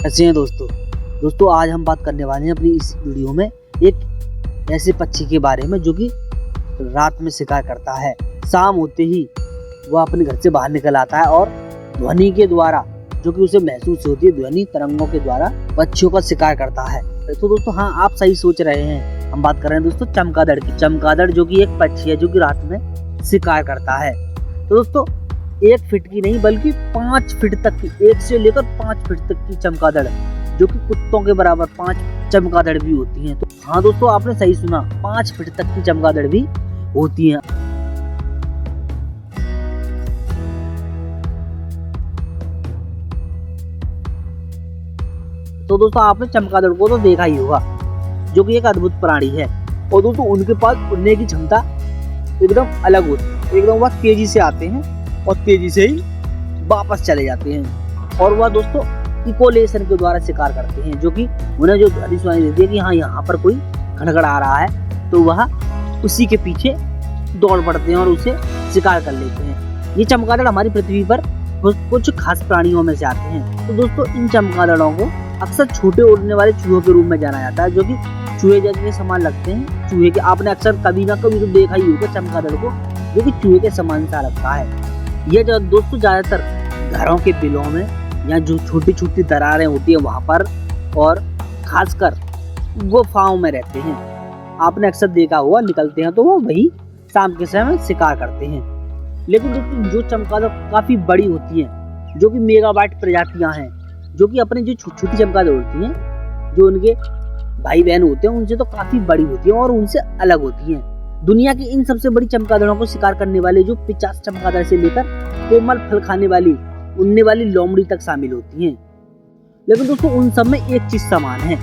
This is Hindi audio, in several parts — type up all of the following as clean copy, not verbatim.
कैसे हैं दोस्तों आज हम बात करने वाले हैं अपनी इस वीडियो में एक ऐसे पक्षी के बारे में जो कि रात में शिकार करता है। शाम होते ही वह अपने घर से बाहर निकल आता है और ध्वनि के द्वारा जो कि उसे महसूस होती है, ध्वनि तरंगों के द्वारा पक्षियों का शिकार करता है। तो दोस्तों हाँ, आप सही सोच रहे हैं, हम बात कर रहे हैं दोस्तों चमगादड़ की। चमगादड़ जो कि एक पक्षी है जो कि रात में शिकार करता है। तो दोस्तों 1 फीट की नहीं बल्कि 5 फीट तक की, 1 से लेकर 5 फीट तक की चमगादड़ जो कि कुत्तों के बराबर 5 चमगादड़ भी होती हैं। तो हाँ दोस्तों, आपने सही सुना, 5 फीट तक की चमगादड़ भी होती हैं। तो दोस्तों आपने चमगादड़ को तो देखा ही होगा जो कि एक अद्भुत प्राणी है। और दोस्तों उनके पास उड़ने की क्षमता एकदम अलग होती है। एकदम वह तेजी से आते हैं और तेजी से ही वापस चले जाते हैं। और वह दोस्तों इकोलेशन के द्वारा शिकार करते हैं, जो कि उन्हें जो ध्वनि सुनाई देती है कि हाँ यहाँ पर कोई खड़खड़ आ रहा है, तो वह उसी के पीछे दौड़ पड़ते हैं और उसे शिकार कर लेते हैं। ये चमगादड़ हमारी पृथ्वी पर कुछ खास प्राणियों में से आते हैं। तो दोस्तों इन चमगादड़ों को अक्सर छोटे उड़ने वाले चूहों के रूप में जाना जाता है, जो कि चूहे जैसे समान लगते हैं। चूहे के आपने अक्सर कभी ना कभी तो देखा ही होगा चमगादड़ को, जो कि चूहे के समान सा लगता है। ये जो दोस्तों ज्यादातर घरों के बिलों में या जो छोटी छोटी दरारें होती है वहां पर और खासकर गुफाओं में रहते हैं। आपने अक्सर देखा हुआ, निकलते हैं तो वो वही शाम के समय शिकार करते हैं। लेकिन दोस्तों जो चमगादड़ काफी बड़ी होती है, जो कि मेगाबाइट प्रजातियां हैं, जो कि अपने जो छोटी चमगादड़ होती हैं, जो उनके भाई बहन होते हैं उनसे तो काफी बड़ी होती है और उनसे अलग होती है। दुनिया की इन सबसे बड़ी चमगादड़ों को शिकार करने वाले जो 50 चमगादड़ से लेकर कोमल फल खाने वाली, उड़ने वाली लोमड़ी तक शामिल होती हैं। लेकिन दोस्तों उन सब में एक चीज समान है,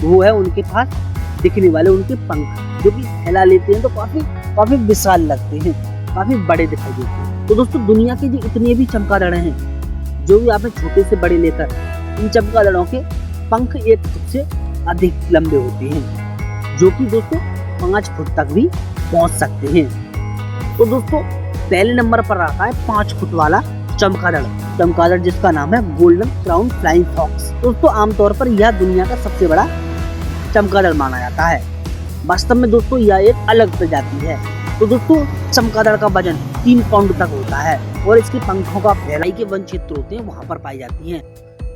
वो है उनके पास दिखने वाले उनके पंख, जो कि फैला लेते हैं तो काफी विशाल लगते हैं, काफी बड़े दिखाई देते हैं। तो दोस्तों दुनिया के जो इतने भी चमगादड़ हैं, जो भी आपने छोटे से बड़े लेकर, इन चमगादड़ों के पंख 1 फुट से अधिक लंबे होते हैं, जो कि दोस्तों 5 फुट तक भी पहुंच सकते हैं। तो दोस्तों पहले नंबर पर आता है 5 फुट वाला चमगादड़, जिसका नाम है गोल्डन क्राउन फ्लाइंग फॉक्स। दोस्तों आमतौर पर यह दुनिया का सबसे बड़ा चमगादड़ माना जाता है। वास्तव में दोस्तों यह एक अलग प्रजाति है। तो दोस्तों चमगादड़ का वजन 3 पाउंड तक होता है और इसके पंखों का फैलाई के वन क्षेत्र होते हैं, वहाँ पर पाई जाती हैं।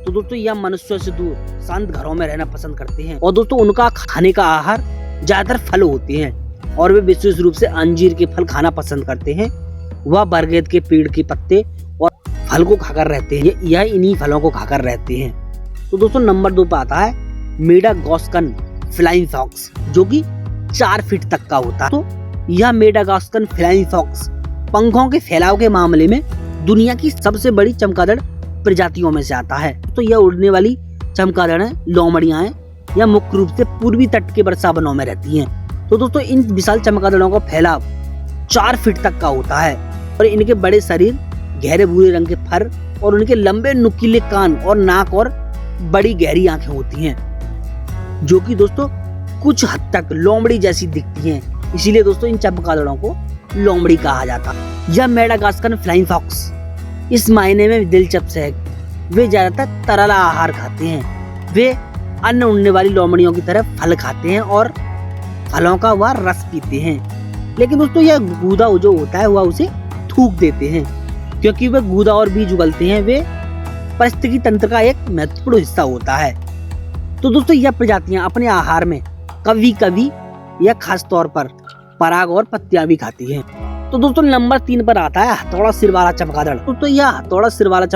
तो दोस्तों यह मनुष्यों से दूर शांत घरों में रहना पसंद करते हैं। और दोस्तों उनका खाने का आहार ज्यादातर फल होते हैं और वे विशेष रूप से अंजीर के फल खाना पसंद करते हैं। वह बरगद के पेड़ के पत्ते और फल को खाकर रहते हैं, यह इन्हीं फलों को खाकर रहते हैं। तो दोस्तों नंबर 2 पर आता है मेडागास्कन फ्लाइंग फॉक्स, जो कि 4 फीट तक का होता है। तो यह मेडागास्कन फ्लाइंग फॉक्स पंखों के फैलाव के मामले में दुनिया की सबसे बड़ी चमगादड़ प्रजातियों में से आता है। तो यह उड़ने वाली चमगादड़ लोमड़ियां हैं, यह मुख्य रूप से पूर्वी तट के वर्षा वनों में रहती हैं। तो दोस्तों इन विशाल चमगादड़ों का फैलाव 4 फीट तक का होता है और इनके बड़े शरीर, गहरे भूरे रंग के फर और उनके लंबे नुकीले कान और नाक और बड़ी गहरी आंखें होती हैं, जो कि दोस्तों कुछ हद तक लोमड़ी जैसी दिखती हैं। इसीलिए दोस्तों इन चमगादड़ों को लोमड़ी कहा जाता है। यह मेडागास्कन फ्लाइंग फॉक्स इस मायने में दिलचस्प है, वे ज्यादातर तरल आहार खाते हैं। वे अन्य उड़ने वाली लोमड़ियों की तरह फल खाते हैं और फलों का वह रस पीते हैं। लेकिन दोस्तों यह गूदा जो होता है वह उसे थूक देते हैं, क्योंकि वे गूदा और बीज उगलते हैं, वे पारिस्थितिकी तंत्र का एक महत्वपूर्ण हिस्सा होता है। तो दोस्तों यह प्रजातियां अपने आहार में कभी कभी या खास तौर पर पराग और पत्तियां भी खाती हैं। तो दोस्तों नंबर 3 पर आता है हथौड़ा सिर वाला चमगादड़। तो यह हथौड़ा सिर वाला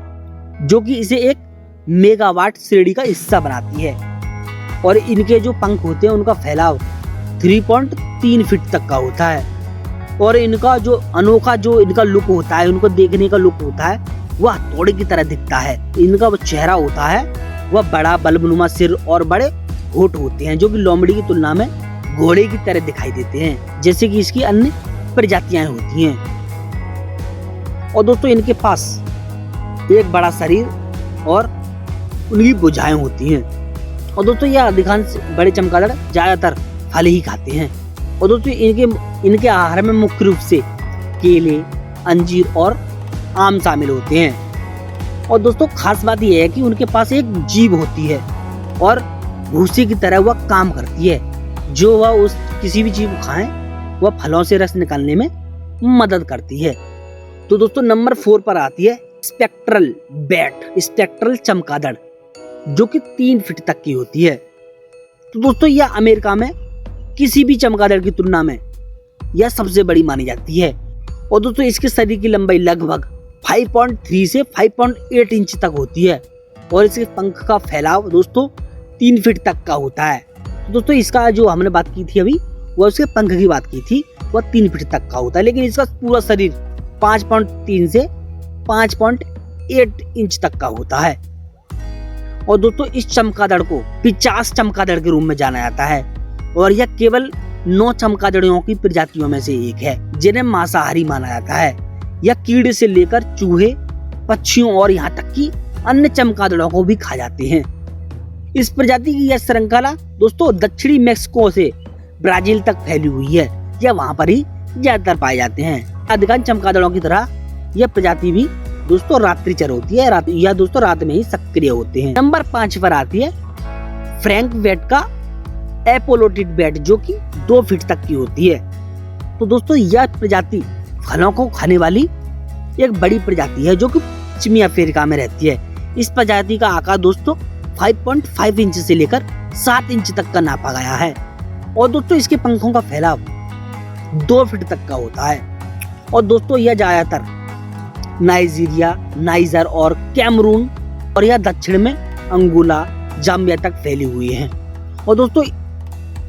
जो कि इसे एक मेगावाट श्रेणी का हिस्सा बनाती है और इनके जो पंख होते हैं उनका फैलाव 3.3 फीट तक का होता है और इनका जो अनोखा जो इनका लुक होता है, उनको देखने का लुक होता है, वह हथौड़े की तरह दिखता है। इनका वो चेहरा होता है वह बड़ा बल्बनुमा सिर और बड़े होठ होते हैं, जो कि लोमड़ी की तुलना में घोड़े की तरह दिखाई देते हैं, जैसे कि इसकी अन्य प्रजातियां होती हैं। और दोस्तों इनके पास एक बड़ा शरीर और उनकी भुजाएं होती हैं। और दोस्तों यह अधिकांश बड़े चमगादड़ ज्यादातर फल ही खाते हैं। और दोस्तों इनके आहार में मुख्य रूप से केले, अंजीर और आम शामिल होते हैं। और दोस्तों खास बात यह है कि उनके पास एक जीभ होती है और भूसे की तरह वह काम करती है, जो वह उस किसी भी चीज को खाएं वह फलों से रस निकालने में मदद करती है। तो दोस्तों नंबर 4 पर आती है स्पेक्ट्रल बैट, स्पेक्ट्रल चमगादड़, जो कि 3 फीट तक की होती है। तो दोस्तों यह अमेरिका में किसी भी चमगादड़ की तुलना में यह सबसे बड़ी मानी जाती है। और दोस्तों इसके शरीर की लंबाई लगभग 5.3 से 5.8 इंच तक होती है और इसके पंख का फैलाव दोस्तों 3 फीट तक का होता है। तो दोस्तों इसका जो हमने बात की थी अभी, वह उसके पंख की बात की थी, वह 3 फीट तक का होता है, लेकिन इसका पूरा शरीर 5.3 से 5.8 इंच तक का होता है। और दोस्तों इस चमगादड़ को 50 चमगादड़ के रूप में जाना जाता है और यह केवल 9 चमगादड़ों की प्रजातियों में से एक है जिन्हें मांसाहारी माना जाता है। यह कीड़े से लेकर चूहे, पक्षियों और यहाँ तक कि अन्य चमगादड़ों को भी खा जाते हैं। इस प्रजाति की यह श्रृंखला दोस्तों दक्षिणी मैक्सिको से ब्राजील तक फैली हुई है, यह वहाँ पर ही ज्यादातर पाए जाते हैं। अधिकांश चमगादड़ों की तरह यह प्रजाति भी दोस्तों रात्रिचर होती है, यह दोस्तों रात में ही सक्रिय होते हैं। नंबर 5 पर आती है फ्रैंक बैट का एपोलोटिड बैट, जो कि 2 फीट तक की होती है। तो दोस्तों यह प्रजाति फलों को खाने वाली एक बड़ी प्रजाति है जो कि पश्चिमी अफ्रीका में रहती है। इस प्रजाति का आकार दोस्तों 5.5 इंच से लेकर 7 इंच तक का नापा गया है और दोस्तों इसके पंखों का फैलाव 2 फीट तक का होता है। और दोस्तों यह ज्यादातर नाइजीरिया, नाइजर और कैमरून और यह दक्षिण में अंगोला, जाम्बिया तक फैली हुई है। और दोस्तों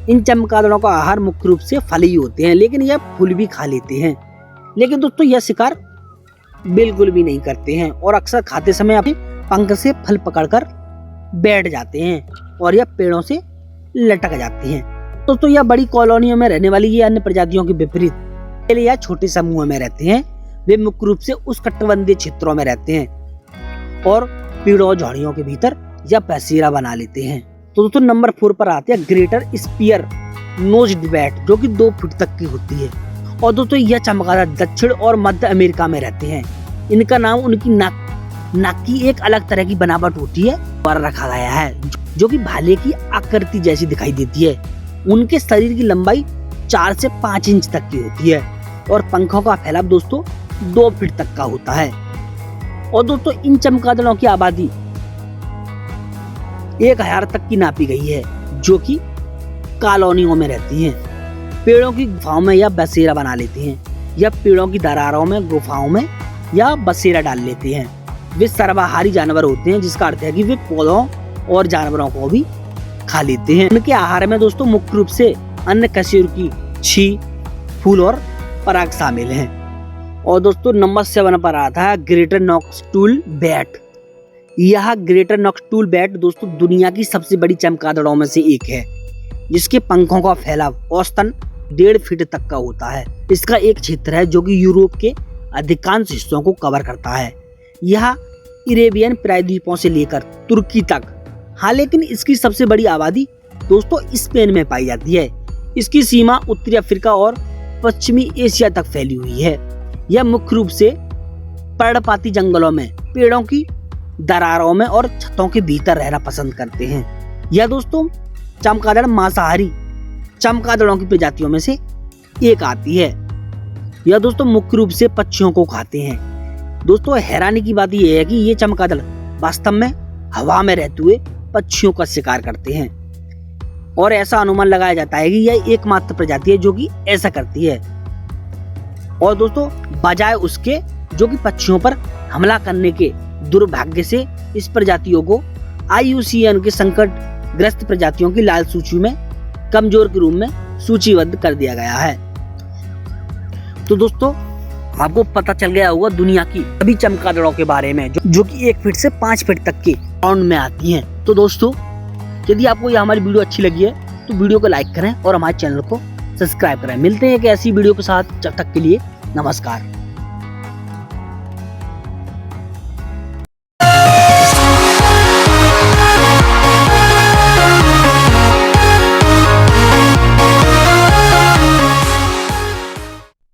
इन चमगादड़ों का आहार मुख्य रूप से फल ही होते हैं, लेकिन यह फूल भी खा लेते हैं। लेकिन दोस्तों यह शिकार बिल्कुल भी नहीं करते हैं और अक्सर खाते समय अपने पंख से फल पकड़कर बैठ जाते हैं और यह पेड़ों से लटक जाते हैं। दोस्तों यह बड़ी कॉलोनियों में रहने वाली ये अन्य प्रजातियों के विपरीत यह छोटे समूह में रहते हैं। वे मुख्य रूप से उष्णकटिबंधीय क्षेत्रों में रहते हैं और पेड़ों और झाड़ियों के भीतर यह बसेरा बना लेते हैं। तो दोस्तों नंबर 4 पर आते हैं ग्रेटर स्पीयर नोज्ड बैट, जो कि 2 फीट तक की होती है। और दोस्तों यह चमगादड़ दक्षिण और मध्य अमेरिका में रहते हैं। इनका नाम उनकी नाक की एक अलग तरह की बनावट होती है पर रखा गया है, जो कि भाले की आकृति जैसी दिखाई देती है। उनके शरीर की लंबाई 4 से 5 इंच तक की होती है और पंखों का फैलाव दोस्तों 2 फीट तक का होता है। और दोस्तों इन चमगादड़ों की आबादी 1000 तक की नापी गई है, जो कि कॉलोनियों में रहती हैं। पेड़ों की गुफाओं में यह बसेरा बना लेते हैं या पेड़ों की दरारों में, गुफाओं में या बसेरा डाल लेते हैं। वे सर्वाहारी जानवर होते हैं, जिसका अर्थ है कि वे पौधों और जानवरों को भी खा लेते हैं। उनके आहार में दोस्तों मुख्य रूप से अन्य कशेरुकी, छी, फूल और पराग शामिल हैं। और दोस्तों नंबर 7 पर आता है ग्रेटर नॉक्सटूल बैट। यह ग्रेटर नॉक्सटूल बैट दोस्तों दुनिया की सबसे बड़ी चमगादड़ों में से एक है, जिसके पंखों का फैलाव औसतन 1.5 फीट तक का होता है। इसका एक क्षेत्र है जो कि यूरोप के अधिकांश हिस्सों को कवर करता है। यह अरेबियन प्रायद्वीपों से लेकर तुर्की तक, हाँ, लेकिन इसकी सबसे बड़ी आबादी दोस्तों स्पेन में पाई जाती है। इसकी सीमा उत्तरी अफ्रीका और पश्चिमी एशिया तक फैली हुई है। यह मुख्य रूप से पर्णपाती जंगलों में, पेड़ों की दरारों में और छतों के भीतर रहना पसंद करते हैं। यह दोस्तों चमगादड़ मांसाहारी चमगादड़ों की प्रजातियों में से एक आती है। यह दोस्तों मुख्य रूप से पक्षियों को खाते हैं। दोस्तों हैरानी की बात यह है कि ये चमगादड़ वास्तव में हवा में रहते हुए पक्षियों का शिकार करते हैं और ऐसा अनुमान लगाया जाता है कि यह एकमात्र प्रजाति है जो कि ऐसा करती है। और दोस्तों बजाय उसके जो कि पक्षियों पर हमला करने के दुर्भाग्य से इस प्रजातियों को IUCN के संकटग्रस्त प्रजातियों की लाल सूची में कमजोर के रूप में सूचीबद्ध कर दिया गया है। तो दोस्तों आपको पता चल गया होगा दुनिया की सभी चमगादड़ों के बारे में जो कि 1 फीट से 5 फीट तक के राउंड में आती हैं। तो दोस्तों यदि आपको यह हमारी वीडियो अच्छी लगी है तो वीडियो को लाइक करें और हमारे चैनल को सब्सक्राइब करें। मिलते हैं एक ऐसी वीडियो के साथ, जब तक के लिए नमस्कार।